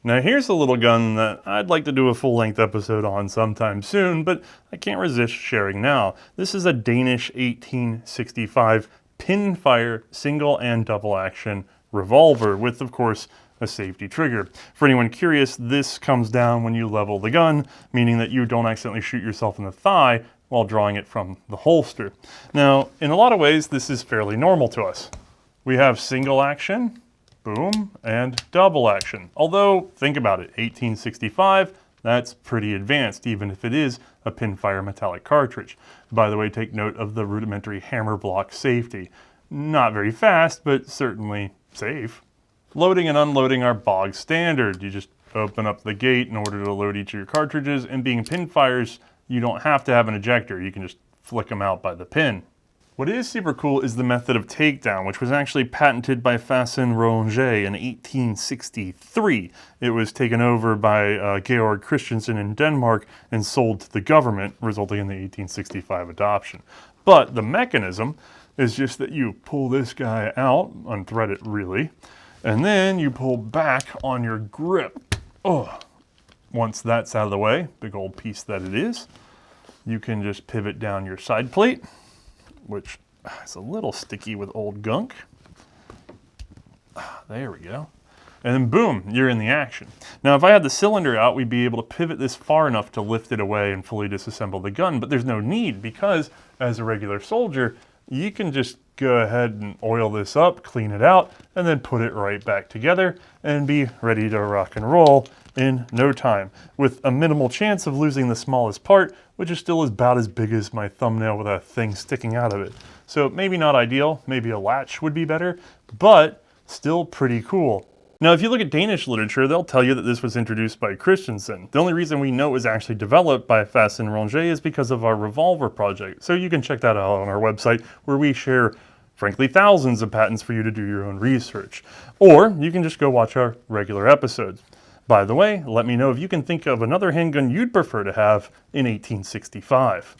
Now here's a little gun that I'd like to do a full-length episode on sometime soon, but I can't resist sharing now. This is a Danish 1865 pinfire single and double action revolver with, of course, a safety trigger. For anyone curious, this comes down when you level the gun, meaning that you don't accidentally shoot yourself in the thigh while drawing it from the holster. Now, in a lot of ways, this is fairly normal to us. We have single action, boom, and double action. Although, think about it, 1865, that's pretty advanced, even if it is a pinfire metallic cartridge. By the way, take note of the rudimentary hammer block safety. Not very fast, but certainly safe. Loading and unloading are bog standard. You just open up the gate in order to load each of your cartridges, and being pinfires, you don't have to have an ejector. You can just flick them out by the pin. What is super cool is the method of takedown, which was actually patented by C&Rsenal in 1863. It was taken over by Georg Christensen in Denmark and sold to the government, resulting in the 1865 adoption. But the mechanism is just that you pull this guy out, unthread it really, and then you pull back on your grip. Oh, once that's out of the way, big old piece that it is, you can just pivot down your side plate, which is a little sticky with old gunk. There we go. And then boom, you're in the action. Now, if I had the cylinder out, we'd be able to pivot this far enough to lift it away and fully disassemble the gun, but there's no need because as a regular soldier, you can just go ahead and oil this up, clean it out, and then put it right back together and be ready to rock and roll in no time, with a minimal chance of losing the smallest part, which is still about as big as my thumbnail with a thing sticking out of it. So maybe not ideal, maybe a latch would be better, but still pretty cool. Now, if you look at Danish literature, they'll tell you that this was introduced by Christensen. The only reason we know it was actually developed by C&Rsenal is because of our revolver project. So you can check that out on our website, where we share, frankly, thousands of patents for you to do your own research. Or you can just go watch our regular episodes. By the way, let me know if you can think of another handgun you'd prefer to have in 1865.